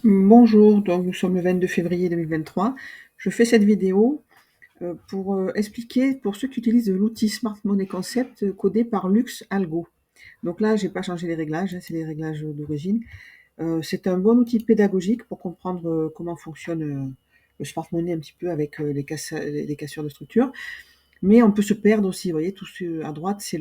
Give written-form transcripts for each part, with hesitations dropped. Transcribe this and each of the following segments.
Bonjour, donc nous sommes le 22 février 2023. Je fais cette vidéo pour expliquer pour ceux qui utilisent l'outil Smart Money Concept codé par Lux Algo. Donc là, j'ai pas changé les réglages, hein, c'est les réglages d'origine. C'est un bon outil pédagogique pour comprendre comment fonctionne le Smart Money un petit peu avec les cassures de structure. Mais on peut se perdre aussi, vous voyez, à droite, c'est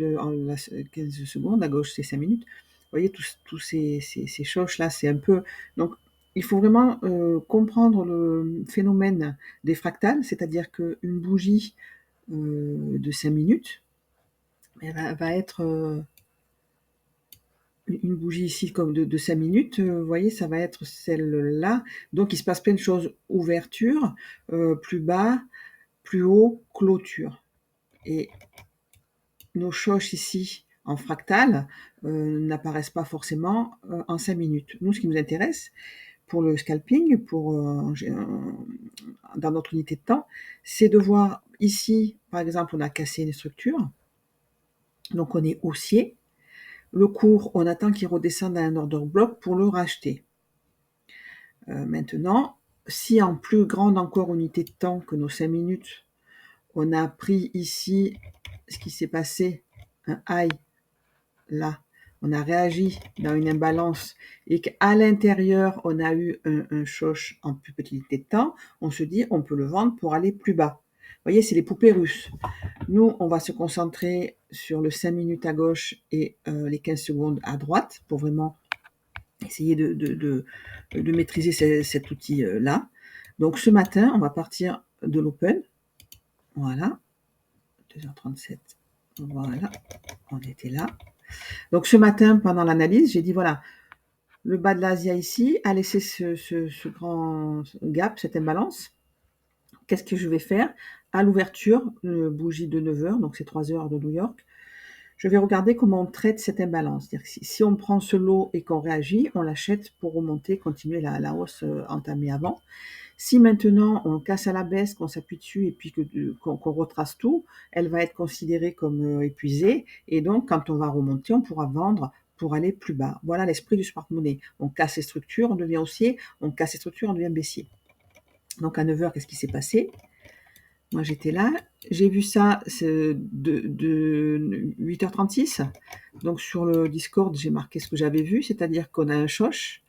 15 secondes, à gauche, c'est 5 minutes. Vous voyez, tous ces choches-là, c'est un peu... Donc, il faut vraiment comprendre le phénomène des fractales, c'est-à-dire qu'une bougie de 5 minutes, elle va être... une bougie ici comme de 5 minutes, vous voyez, ça va être celle-là. Donc, il se passe plein de choses. Ouverture, plus bas, plus haut, clôture. Et nos choches ici en fractal n'apparaissent pas forcément en 5 minutes. Nous, ce qui nous intéresse pour le scalping, dans notre unité de temps, c'est de voir ici, par exemple, on a cassé une structure, donc on est haussier. Le cours, on attend qu'il redescende à un order block pour le racheter. Maintenant, si en plus grande encore unité de temps que nos 5 minutes, on a pris ici ce qui s'est passé, un high là, on a réagi dans une imbalance et qu'à l'intérieur, on a eu un choche en plus petite unité de temps, on se dit on peut le vendre pour aller plus bas. Vous voyez, c'est les poupées russes. Nous, on va se concentrer sur le 5 minutes à gauche et les 15 secondes à droite pour vraiment essayer de maîtriser cet outil-là. Donc ce matin, on va partir de l'open. Voilà, 2h37. Voilà, on était là. Donc ce matin, pendant l'analyse, j'ai dit voilà, le bas de l'Asia ici a laissé ce grand gap, cette imbalance. Qu'est-ce que je vais faire? À l'ouverture, bougie de 9 heures, donc c'est 3 heures de New York, je vais regarder comment on traite cette imbalance. C'est-à-dire que si on prend ce lot et qu'on réagit, on l'achète pour remonter, continuer la hausse entamée avant. Si maintenant on casse à la baisse, qu'on s'appuie dessus et puis qu'on retrace tout, elle va être considérée comme épuisée. Et donc, quand on va remonter, on pourra vendre pour aller plus bas. Voilà l'esprit du smart money. On casse les structures, on devient haussier. On casse les structures, on devient baissier. Donc à 9 heures, qu'est-ce qui s'est passé? Moi, j'étais là. J'ai vu ça de 8h36. Donc sur le Discord, j'ai marqué ce que j'avais vu, c'est-à-dire qu'on a un choche.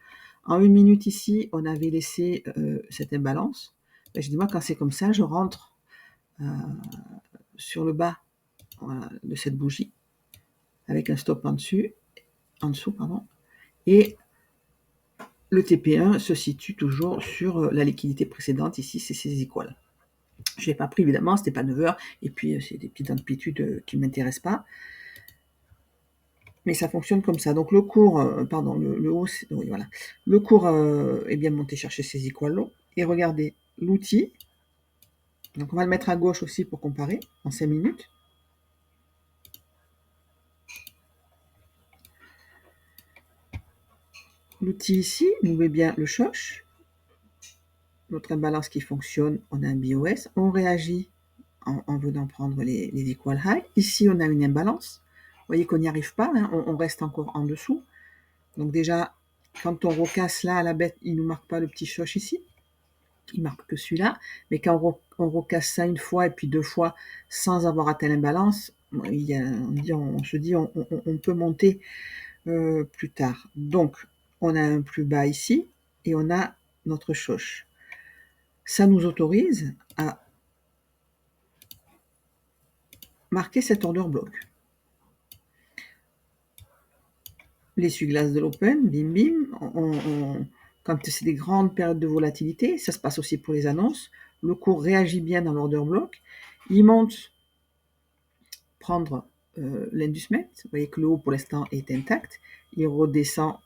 En 1 minute ici, on avait laissé cette imbalance. Ben, je dis, moi, quand c'est comme ça, je rentre sur le bas, voilà, de cette bougie avec un stop en dessous, pardon. Et le TP1 se situe toujours sur la liquidité précédente. Ici, c'est ses équales. Je l'ai pas pris, évidemment, c'était pas 9 heures. Et puis, c'est des petites amplitudes qui ne m'intéressent pas. Mais ça fonctionne comme ça. Donc, le cours, pardon, le haut, oui, voilà. Le cours est bien monté chercher ses équales. Et regardez, l'outil. Donc, on va le mettre à gauche aussi pour comparer en 5 minutes. L'outil ici nous met bien le choche. Notre imbalance qui fonctionne, on a un BOS. On réagit en venant prendre les equal high. Ici, on a une imbalance. Vous voyez qu'on n'y arrive pas, hein, on reste encore en dessous. Donc déjà, quand on recasse là à la bête, il ne nous marque pas le petit choche ici. Il marque que celui-là. Mais quand on recasse ça une fois et puis deux fois sans avoir atteint l'imbalance, on se dit on peut monter plus tard. Donc, on a un plus bas ici et on a notre choche. Ça nous autorise à marquer cet order block. L'essuie-glace de l'open, bim bim, quand c'est des grandes périodes de volatilité, ça se passe aussi pour les annonces, le cours réagit bien dans l'order block, il monte prendre l'Indusmet, vous voyez que le haut pour l'instant est intact, il redescend,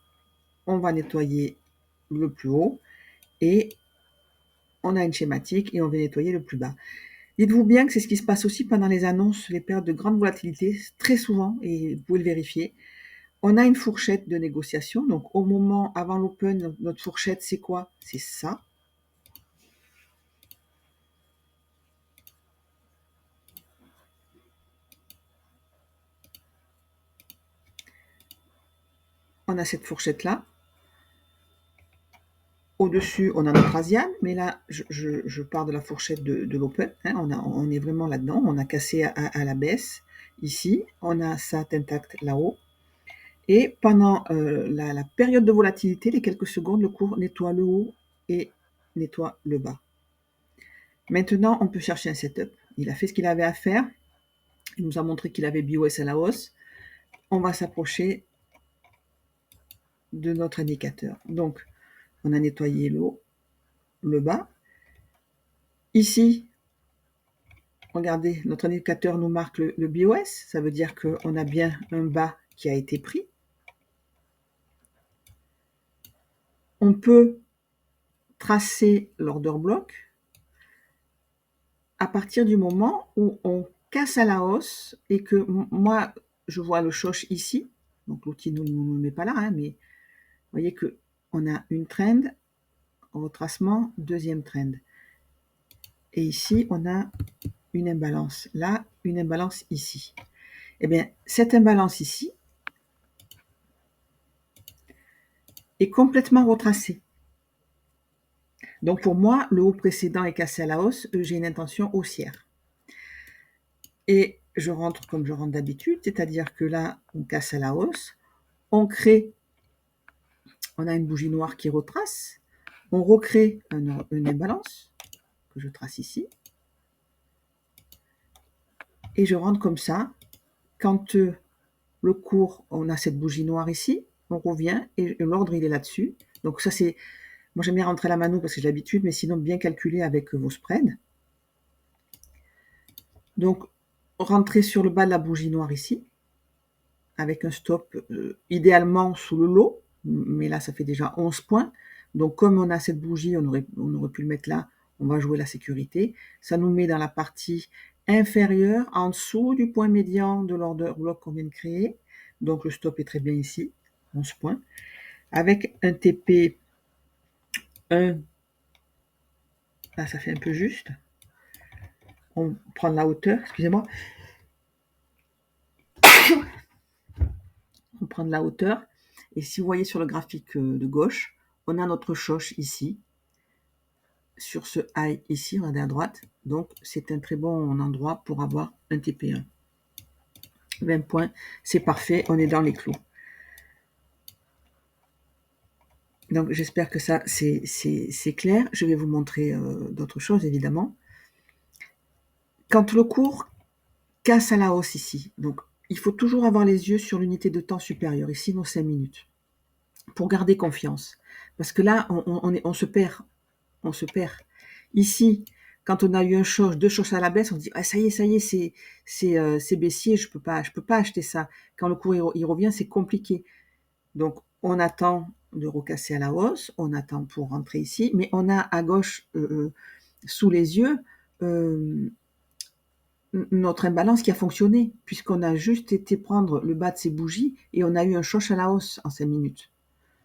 on va nettoyer le plus haut, et on a une schématique et on va nettoyer le plus bas. Dites-vous bien que c'est ce qui se passe aussi pendant les annonces, les périodes de grande volatilité, très souvent, et vous pouvez le vérifier. On a une fourchette de négociation. Donc, au moment, avant l'open, notre fourchette, c'est quoi? C'est ça. On a cette fourchette-là. Au-dessus, on a notre ASIAN, mais là, je pars de la fourchette de l'open. Hein, on est vraiment là-dedans. On a cassé à la baisse. Ici, on a ça intact là-haut. Et pendant la période de volatilité, les quelques secondes, le cours nettoie le haut et nettoie le bas. Maintenant, on peut chercher un setup. Il a fait ce qu'il avait à faire. Il nous a montré qu'il avait BOS à la hausse. On va s'approcher de notre indicateur. Donc, on a nettoyé le haut, le bas. Ici, regardez, notre indicateur nous marque le BOS. Ça veut dire qu'on a bien un bas qui a été pris. On peut tracer l'order block à partir du moment où on casse à la hausse et que moi, je vois le shosh ici. Donc, l'outil ne nous met pas là, hein, mais vous voyez qu'on a une trend, retracement, deuxième trend. Et ici, on a une imbalance. Là, une imbalance ici. Eh bien, cette imbalance ici est complètement retracée. Donc, pour moi, le haut précédent est cassé à la hausse. J'ai une intention haussière. Et je rentre comme je rentre d'habitude, c'est-à-dire que là, on casse à la hausse. On a une bougie noire qui retrace. On recrée une imbalance que je trace ici. Et je rentre comme ça. Quand le cours, on a cette bougie noire ici, on revient et l'ordre, il est là-dessus. Donc ça, c'est... Moi, j'aime bien rentrer la mano parce que j'ai l'habitude, mais sinon, bien calculer avec vos spreads. Donc, rentrez sur le bas de la bougie noire ici, avec un stop idéalement sous le lot, mais là, ça fait déjà 11 points. Donc, comme on a cette bougie, on aurait pu le mettre là, on va jouer la sécurité. Ça nous met dans la partie inférieure, en dessous du point médian de l'order block qu'on vient de créer. Donc, le stop est très bien ici, 11 points. Avec un TP 1, là, ça fait un peu juste. On prend la hauteur, excusez-moi. On prend de la hauteur. Et si vous voyez sur le graphique de gauche, on a notre shosh ici, sur ce high ici, regardez à droite. Donc, c'est un très bon endroit pour avoir un TP1. 20 points, c'est parfait, on est dans les clous. Donc, j'espère que ça, c'est clair. Je vais vous montrer d'autres choses, évidemment. Quand le cours casse à la hausse ici, donc il faut toujours avoir les yeux sur l'unité de temps supérieure, ici nos 5 minutes, pour garder confiance. Parce que là, on se perd. On se perd. Ici, quand on a eu un shosh, deux shoshs à la baisse, on se dit ah, ça y est, c'est baissier, je peux pas acheter ça. Quand le cours il revient, c'est compliqué. Donc on attend de recasser à la hausse, on attend pour rentrer ici, mais on a à gauche sous les yeux notre imbalance qui a fonctionné, puisqu'on a juste été prendre le bas de ces bougies et on a eu un shosh à la hausse en 5 minutes.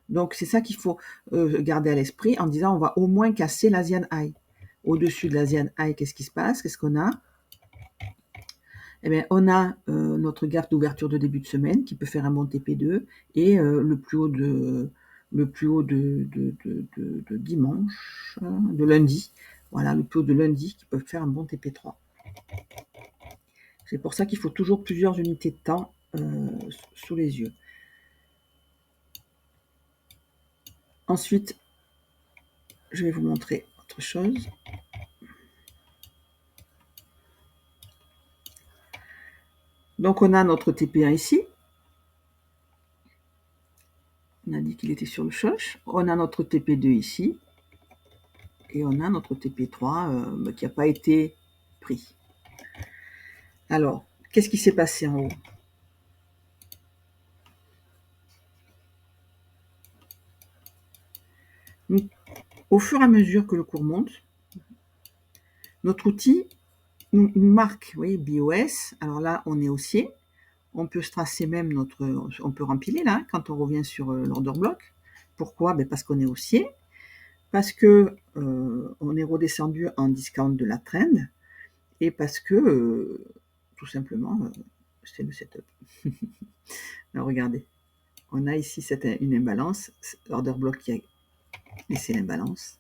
Donc c'est ça qu'il faut garder à l'esprit en disant on va au moins casser l'Asian High. Au-dessus de l'Asian High, qu'est-ce qui se passe? Qu'est-ce qu'on a? Eh bien, on a notre gap d'ouverture de début de semaine qui peut faire un bon TP2 et le plus haut de dimanche, de lundi. Voilà, le plus haut de lundi qui peut faire un bon TP3. C'est pour ça qu'il faut toujours plusieurs unités de temps sous les yeux. Ensuite, je vais vous montrer autre chose. Donc, on a notre TP1 ici. On a dit qu'il était sur le shosh. On a notre TP2 ici. Et on a notre TP3 qui n'a pas été pris. Alors, qu'est-ce qui s'est passé en haut? Donc, au fur et à mesure que le cours monte, notre outil nous marque, vous voyez, BOS. Alors là, on est haussier. On peut se tracer même on peut rempiler là, quand on revient sur l'order block. Pourquoi? Parce qu'on est haussier. Parce que on est redescendu en discount de la trend. Et parce que, tout simplement, c'est le setup. Alors regardez, on a ici une imbalance, l'order block qui a laisser l'imbalance.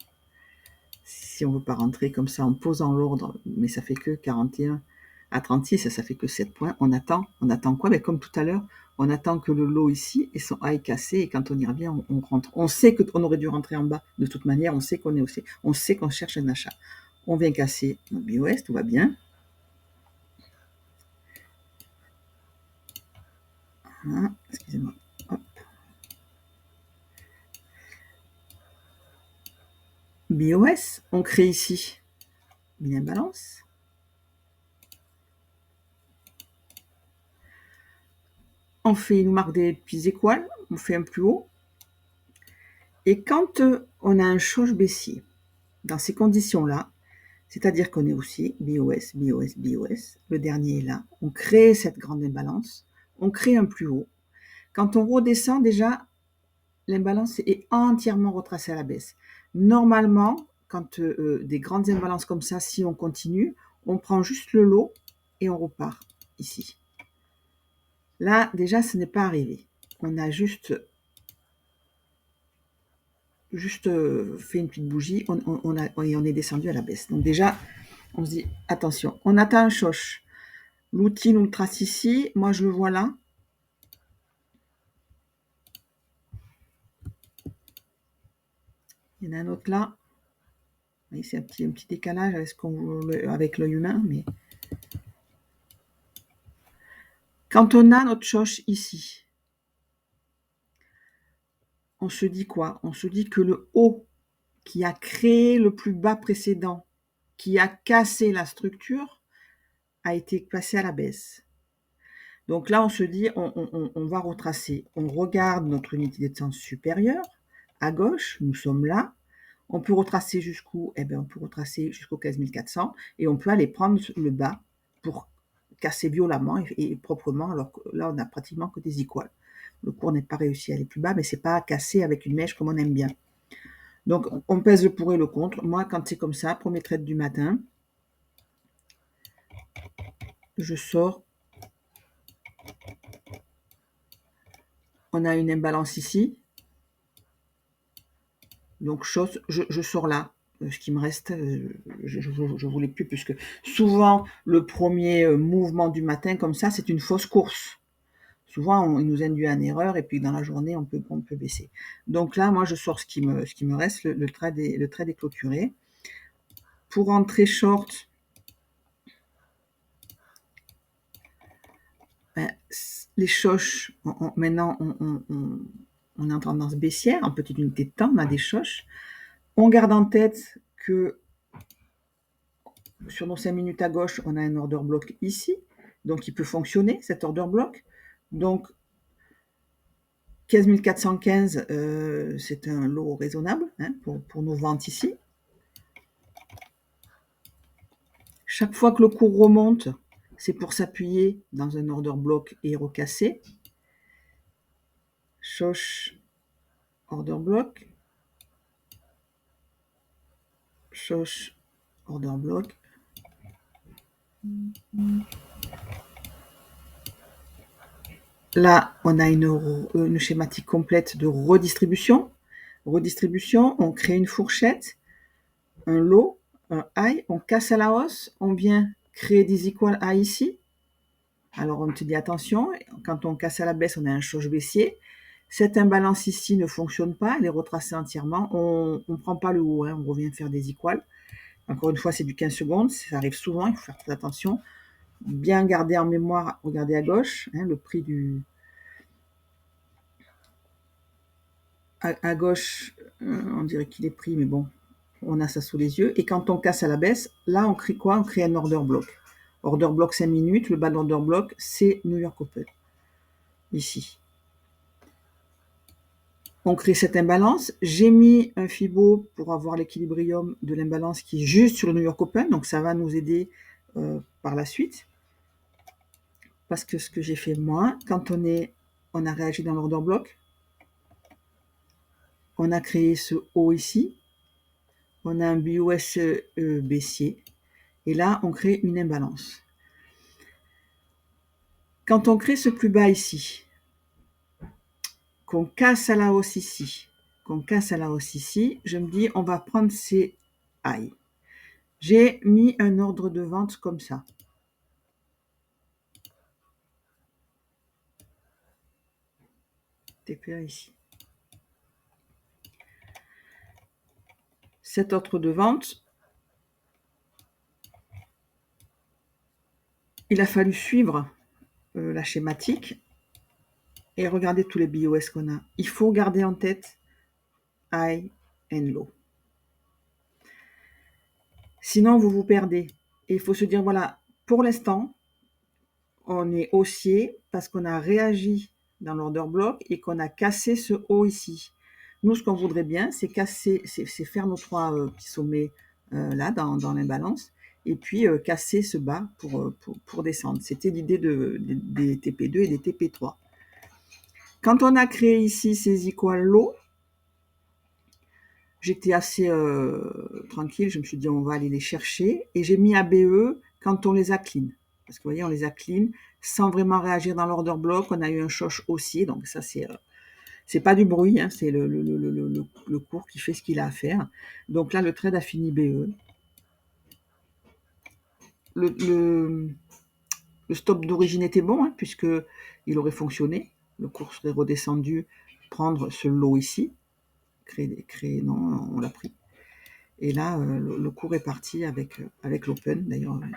Si on ne veut pas rentrer comme ça en posant l'ordre, mais ça fait que 41 à 36, ça fait que 7 points. On attend quoi? Ben, comme tout à l'heure, on attend que le lot ici ait son high cassé, et quand on y revient, on rentre. On sait qu'on aurait dû rentrer en bas de toute manière, on sait qu'on est aussi, on sait qu'on cherche un achat. On vient casser notre BOS, tout va bien. Voilà, excusez-moi. Hop. BOS, on crée ici une imbalance. On fait une marque des petits étoiles, on fait un plus haut. Et quand on a un choc baissier, dans ces conditions-là, c'est-à-dire qu'on est aussi BOS, BOS, BOS, le dernier est là, on crée cette grande imbalance, on crée un plus haut. Quand on redescend, déjà, l'imbalance est entièrement retracée à la baisse. Normalement, quand des grandes imbalances comme ça, si on continue, on prend juste le lot et on repart ici. Là, déjà, ce n'est pas arrivé. On a juste fait une petite bougie, on est descendu à la baisse. Donc déjà, on se dit, attention, on atteint un choche. L'outil nous le trace ici, moi je le vois là. Il y en a un autre là. Oui, c'est un petit décalage avec l'œil humain, mais quand on a notre choche ici, on se dit quoi? On se dit que le haut qui a créé le plus bas précédent, qui a cassé la structure, a été passé à la baisse. Donc là, on se dit, on va retracer. On regarde notre unité de temps supérieure. À gauche, nous sommes là. On peut retracer jusqu'où? Eh bien, on peut retracer jusqu'au 15 400 et on peut aller prendre le bas pour casser violemment et proprement, alors que là, on n'a pratiquement que des étoiles. Le cours n'est pas réussi à aller plus bas, mais c'est pas cassé avec une mèche comme on aime bien. Donc, on pèse le pour et le contre. Moi, quand c'est comme ça, premier trade du matin, je sors. On a une imbalance ici. Donc, je sors là. Ce qui me reste, je voulais plus, puisque souvent, le premier mouvement du matin, comme ça, c'est une fausse course. Souvent, il nous induit en erreur, et puis dans la journée, on peut baisser. Donc là, moi, je sors ce qui me reste, le trade est clôturé. Pour entrer short, ben, les choches, maintenant, on est en tendance baissière, en petite unité de temps, on a des choches. On garde en tête que sur nos 5 minutes à gauche, on a un order block ici, donc il peut fonctionner, cet order block. Donc, 15 415, c'est un lot raisonnable hein, pour nos ventes ici. Chaque fois que le cours remonte, c'est pour s'appuyer dans un order block et recasser. Choche, order block. Choche, order block. Là, on a une schématique complète de redistribution. Redistribution, on crée une fourchette, un low, un high, on casse à la hausse, on vient créer des equal high ici. Alors on te dit attention, quand on casse à la baisse, on a un choche baissier. Cette imbalance ici ne fonctionne pas, elle est retracée entièrement. On ne prend pas le haut, hein, on revient faire des equals. Encore une fois, c'est du 15 secondes, ça arrive souvent, il faut faire très attention. Bien garder en mémoire, regardez à gauche, hein, le prix du... À gauche, on dirait qu'il est pris, mais bon, on a ça sous les yeux. Et quand on casse à la baisse, là, on crée quoi? On crée un order block. Order block 5 minutes, le bas de l'order block, c'est New York Open. Ici. On crée cette imbalance. J'ai mis un Fibo pour avoir l'équilibrium de l'imbalance qui est juste sur le New York Open. Donc, ça va nous aider par la suite. Parce que ce que j'ai fait moi, quand on a réagi dans l'order block, on a créé ce haut ici. On a un BOS baissier. Et là, on crée une imbalance. Quand on crée ce plus bas ici, qu'on casse à la hausse ici, qu'on casse à la hausse ici, je me dis, on va prendre ces high. J'ai mis un ordre de vente comme ça. TPA ici. Cet ordre de vente, il a fallu suivre la schématique et regarder tous les BOS qu'on a. Il faut garder en tête high and low. Sinon, vous vous perdez. Et il faut se dire, voilà, pour l'instant, on est haussier parce qu'on a réagi dans l'order block et qu'on a cassé ce haut ici. Nous, ce qu'on voudrait bien, c'est casser, c'est faire nos trois petits sommets là, dans l'imbalance, et puis casser ce bas pour descendre. C'était l'idée des TP2 et des TP3. Quand on a créé ici ces equal low, j'étais assez tranquille, je me suis dit on va aller les chercher, et j'ai mis ABE quand on les a clean. Parce que vous voyez, on les a clean sans vraiment réagir dans l'order block, on a eu un choche haussier, donc ça c'est pas du bruit, hein, c'est le cours qui fait ce qu'il a à faire. Donc là, le trade a fini BE. Le stop d'origine était bon, hein, puisqu'il aurait fonctionné. Le cours serait redescendu, prendre ce lot ici. Créer, non, on l'a pris. Et là, le cours est parti avec l'open. D'ailleurs, il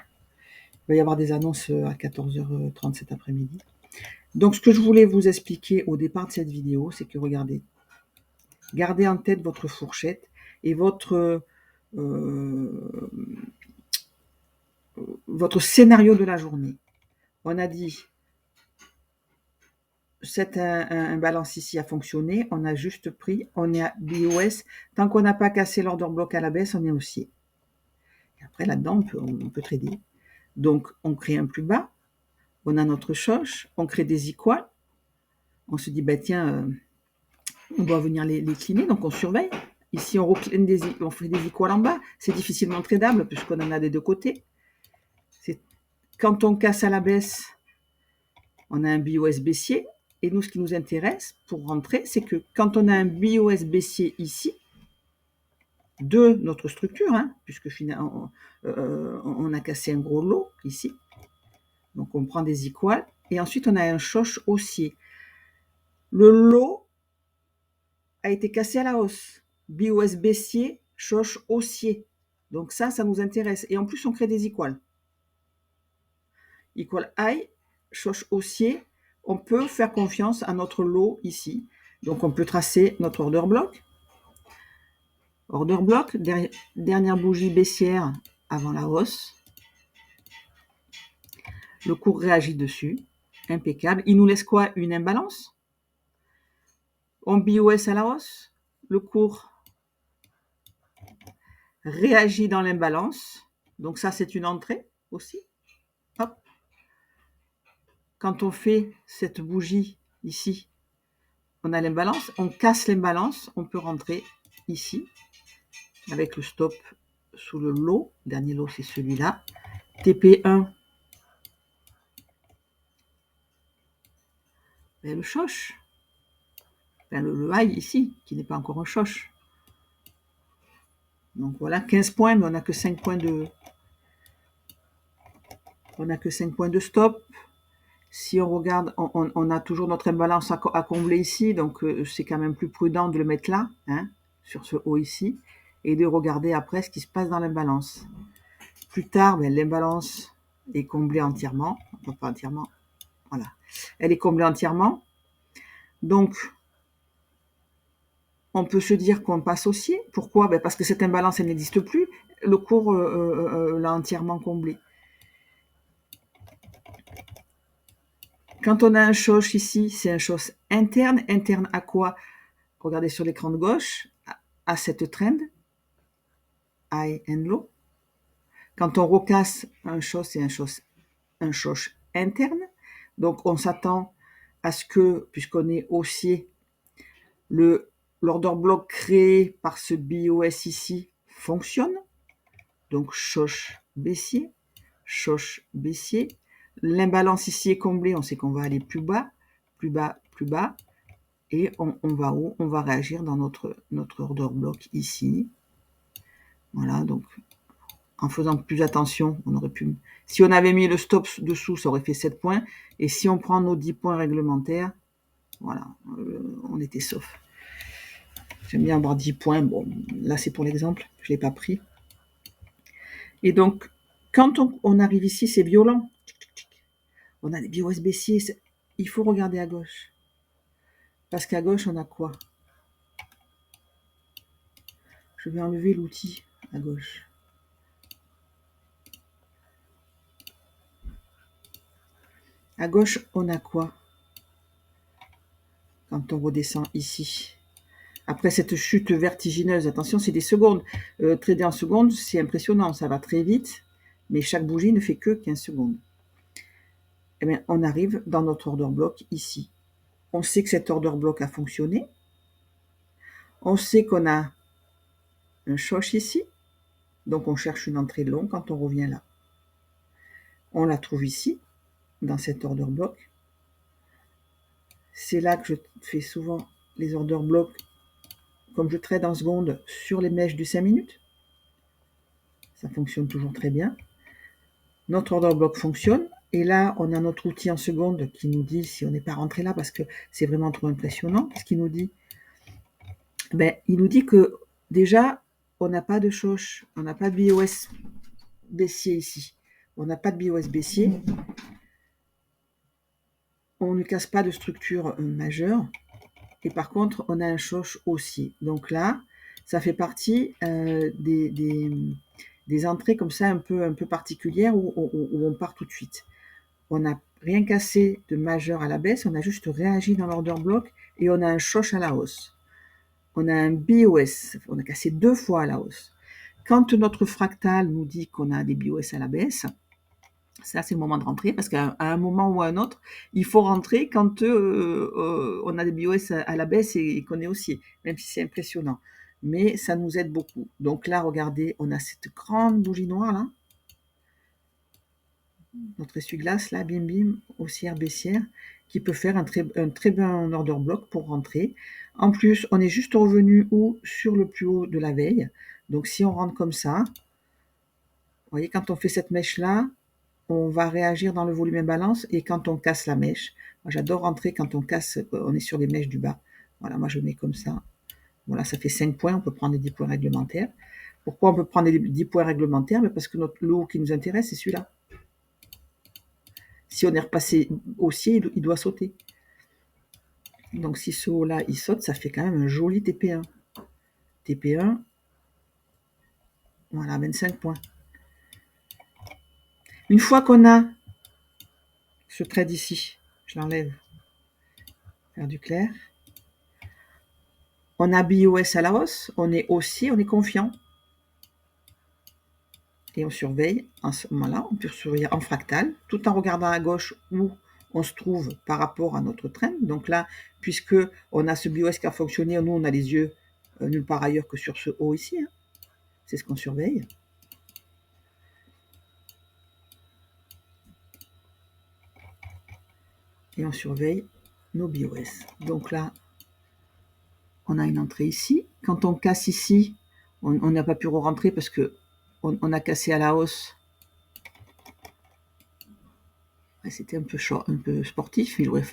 va y avoir des annonces à 14h30 cet après-midi. Donc, ce que je voulais vous expliquer au départ de cette vidéo, c'est que regardez, gardez en tête votre fourchette et votre scénario de la journée. On a dit, cette imbalance ici a fonctionné, on a juste pris, on est à BOS. Tant qu'on n'a pas cassé l'order block à la baisse, on est haussier. Et après, là-dedans, on peut trader. Donc, on crée un plus bas, on a notre choche, on crée des equals, on se dit, bah tiens, on doit venir les cleaner, donc on surveille. Ici, on fait des equals en bas, c'est difficilement tradable puisqu'on en a des deux côtés. Quand on casse à la baisse, on a un BOS baissier, et nous, ce qui nous intéresse pour rentrer, c'est que quand on a un BOS baissier ici, de notre structure, hein, puisque finalement, on a cassé un gros lot ici, donc on prend des equals, et ensuite on a un choche haussier. Le lot a été cassé à la hausse. BOS baissier, choche haussier. Donc ça nous intéresse. Et en plus, on crée des equals. Equal high, choche haussier. On peut faire confiance à notre lot ici. Donc on peut tracer notre order block. Order block, dernière bougie baissière avant la hausse. Le cours réagit dessus. Impeccable. Il nous laisse quoi? Une imbalance. On BOS à la hausse. Le cours réagit dans l'imbalance. Donc ça, c'est une entrée aussi. Hop. Quand on fait cette bougie ici, on a l'imbalance. On casse l'imbalance. On peut rentrer ici avec le stop sous le lot. Le dernier lot, c'est celui-là. TP1. Et le choche. Enfin, le high ici, qui n'est pas encore un choche. Donc voilà, 15 points, mais on n'a que 5 points de... On n'a que 5 points de stop. Si on regarde, on a toujours notre imbalance à combler ici, donc c'est quand même plus prudent de le mettre là, hein, sur ce haut ici, et de regarder après ce qui se passe dans l'imbalance. Plus tard, ben, l'imbalance est comblée entièrement, enfin pas entièrement, voilà. Elle est comblée entièrement, donc on peut se dire qu'on passe haussier. Pourquoi? Ben parce que cette imbalance, elle n'existe plus, le cours l'a entièrement comblée. Quand on a un choche ici, c'est un choche interne. Interne à quoi? Regardez sur l'écran de gauche, à cette trend, high and low. Quand on recasse un choche, c'est un choche interne. Donc on s'attend à ce que, puisqu'on est haussier, l'order block créé par ce BOS ici fonctionne. Donc choche baissier, choche baissier. L'imbalance ici est comblée, on sait qu'on va aller plus bas, plus bas, plus bas. Et on va où? On va réagir dans notre order block ici. Voilà, donc en faisant plus attention, on aurait pu... Si on avait mis le stop dessous, ça aurait fait 7 points. Et si on prend nos 10 points réglementaires, voilà, on était sauf. J'aime bien avoir 10 points. Bon, là, c'est pour l'exemple. Je ne l'ai pas pris. Et donc, quand on arrive ici, c'est violent. On a des BOS baissiers. Il faut regarder à gauche. Parce qu'à gauche, on a quoi? Je vais enlever l'outil à gauche. À gauche, on a quoi? Quand on redescend ici. Après cette chute vertigineuse, attention, c'est des secondes. Trader en secondes, c'est impressionnant, ça va très vite, mais chaque bougie ne fait que 15 secondes. Eh bien, on arrive dans notre order block ici. On sait que cet order block a fonctionné. On sait qu'on a un choche ici. Donc, on cherche une entrée longue quand on revient là. On la trouve ici, dans cet order block. C'est là que je fais souvent les order blocks, comme je trade en secondes, sur les mèches du 5 minutes. Ça fonctionne toujours très bien. Notre order block fonctionne. Et là, on a notre outil en seconde qui nous dit si on n'est pas rentré là, parce que c'est vraiment trop impressionnant. Ce qu'il nous dit, il nous dit que déjà, on n'a pas de choche, on n'a pas de BOS baissier ici. On n'a pas de BOS baissier. On ne casse pas de structure majeure. Et par contre, on a un choche haussier. Donc là, ça fait partie des entrées comme ça un peu particulières où on part tout de suite. On n'a rien cassé de majeur à la baisse, on a juste réagi dans l'order block et on a un choche à la hausse. On a un BOS, on a cassé 2 fois à la hausse. Quand notre fractal nous dit qu'on a des BOS à la baisse, ça c'est le moment de rentrer parce qu'à un moment ou à un autre, il faut rentrer quand on a des BOS à la baisse et qu'on est haussier, même si c'est impressionnant. Mais ça nous aide beaucoup. Donc là, regardez, on a cette grande bougie noire là, notre essuie-glace là, bim bim, haussière, baissière, qui peut faire un très bon order block pour rentrer. En plus, on est juste revenu sur le plus haut de la veille. Donc si on rentre comme ça, vous voyez, quand on fait cette mèche là, on va réagir dans le volume imbalance et quand on casse la mèche, moi j'adore rentrer quand on casse, on est sur les mèches du bas. Voilà, moi je mets comme ça. Voilà, ça fait 5 points, on peut prendre des 10 points réglementaires. Pourquoi on peut prendre des 10 points réglementaires? Parce que le haut qui nous intéresse, c'est celui-là. Si on est repassé haussier, il doit sauter. Donc si ce haut-là, il saute, ça fait quand même un joli TP1. TP1, voilà, 25 points. Une fois qu'on a ce trade ici, je l'enlève, faire du clair. On a BOS à la hausse, on est haussier, on est confiant. Et on surveille, en ce moment-là, on peut surveiller en fractal, tout en regardant à gauche où on se trouve par rapport à notre trend. Donc là, puisque on a ce BOS qui a fonctionné, nous on a les yeux nulle part ailleurs que sur ce haut ici. Hein. C'est ce qu'on surveille. Et on surveille nos BOS. Donc là, on a une entrée ici. Quand on casse ici, on n'a pas pu re-rentrer parce que on a cassé à la hausse. C'était un peu sportif. Il aurait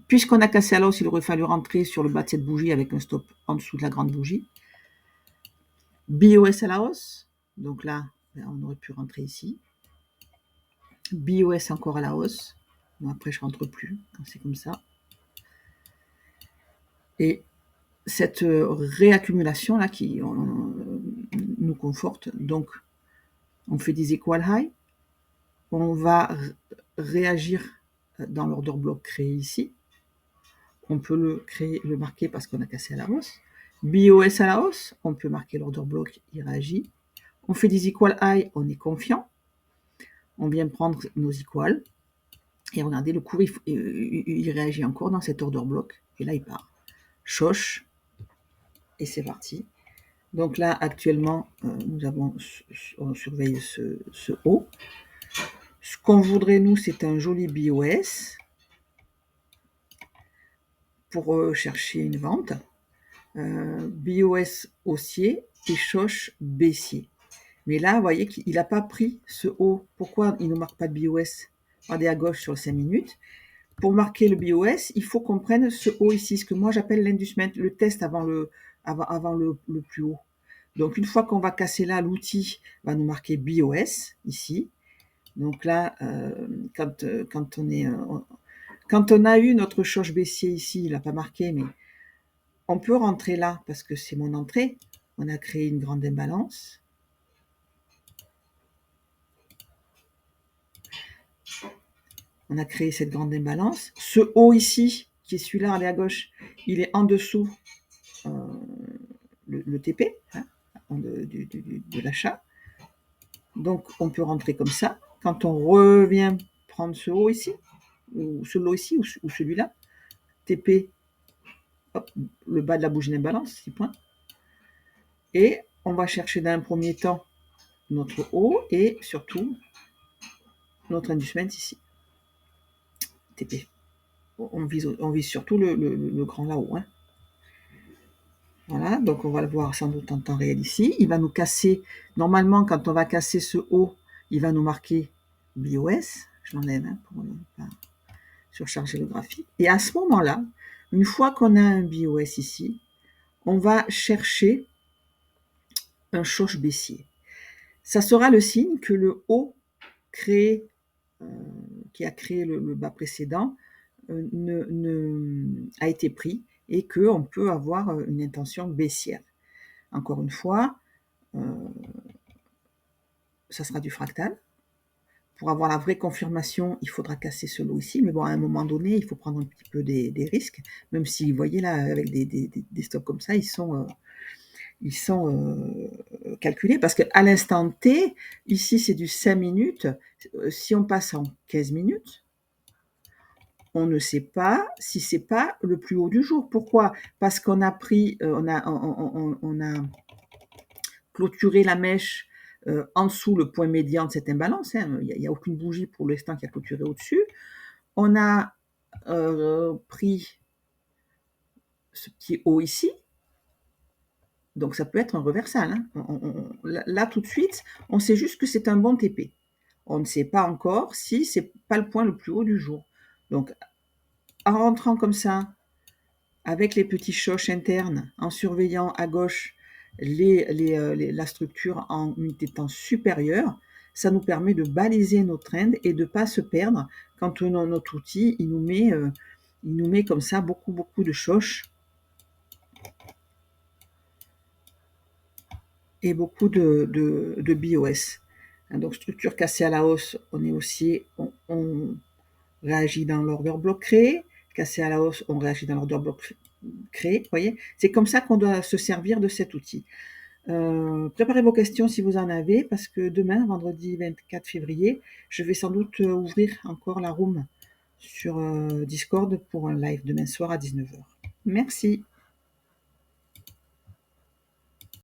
puisqu'on a cassé à la hausse, il aurait fallu rentrer sur le bas de cette bougie avec un stop en dessous de la grande bougie. BOS à la hausse. Donc là, on aurait pu rentrer ici. BOS encore à la hausse. Bon, après, je rentre plus quand c'est comme ça. Et cette réaccumulation là qui nous conforte. Donc, on fait des equal high. On va réagir dans l'order block créé ici. On peut le marquer parce qu'on a cassé à la hausse. BOS à la hausse, on peut marquer l'order block, il réagit. On fait des equal high, on est confiant. On vient prendre nos equals. Et regardez, le cours, il réagit encore dans cet order block. Et là, il part. Choche. Et c'est parti. Donc là, actuellement, on surveille ce haut. Ce qu'on voudrait, nous, c'est un joli BOS. pour chercher une vente, BOS haussier et Shosh baissier. Mais là, vous voyez qu'il n'a pas pris ce haut. Pourquoi il ne marque pas de BOS? Regardez à gauche sur les 5 minutes. Pour marquer le BOS, il faut qu'on prenne ce haut ici, ce que moi j'appelle l'inducement, le test avant le plus haut. Donc une fois qu'on va casser là, l'outil va nous marquer BOS ici. Donc là, quand on a eu notre Shosh baissier ici, il n'a pas marqué, mais on peut rentrer là parce que c'est mon entrée. On a créé une grande imbalance. On a créé cette grande imbalance. Ce haut ici, qui est celui-là, à gauche, il est en dessous le TP hein, de l'achat. Donc, on peut rentrer comme ça. Quand on revient prendre ce haut ici, ou ce lot ici, ou celui-là, TP, hop, le bas de la bougie d'imbalance, 6 points. Et on va chercher dans un premier temps notre haut et surtout notre inducement ici. TP. On vise surtout le grand là-haut. Hein. Voilà, donc on va le voir sans doute en temps réel ici. Il va nous casser, normalement quand on va casser ce haut, il va nous marquer BOS. Je l'enlève pour ne pas surcharger le graphique. Et à ce moment-là, une fois qu'on a un BOS ici, on va chercher un Shosh baissier. Ça sera le signe que le haut créé, qui a créé le bas précédent a été pris et qu'on peut avoir une intention baissière. Encore une fois, ça sera du fractal. Pour avoir la vraie confirmation, il faudra casser ce lot ici. Mais bon, à un moment donné, il faut prendre un petit peu des risques. Même si, vous voyez là, avec des stops comme ça, ils sont calculés. Parce qu'à l'instant T, ici, c'est du 5 minutes. Si on passe en 15 minutes, on ne sait pas si c'est pas le plus haut du jour. Pourquoi? Parce qu'on a pris, on a clôturé la mèche en dessous le point médian de cette imbalance. Hein. Il n'y a aucune bougie pour l'instant qui a clôturé au-dessus. On a pris ce petit haut ici. Donc ça peut être un reversal. Hein. Là, tout de suite, on sait juste que c'est un bon TP. On ne sait pas encore si c'est pas le point le plus haut du jour. Donc, en rentrant comme ça, avec les petits shosh internes, en surveillant à gauche la structure en unité de temps supérieure, ça nous permet de baliser nos trends et de ne pas se perdre quand notre outil il nous met comme ça beaucoup de shosh et beaucoup de BOS. Donc structure cassée à la hausse, on est haussier, on réagit dans l'order bloc créé, cassé à la hausse, on réagit dans l'order bloc créé, voyez. C'est comme ça qu'on doit se servir de cet outil. Préparez vos questions si vous en avez, parce que demain, vendredi 24 février, je vais sans doute ouvrir encore la room sur Discord pour un live demain soir à 19h. Merci.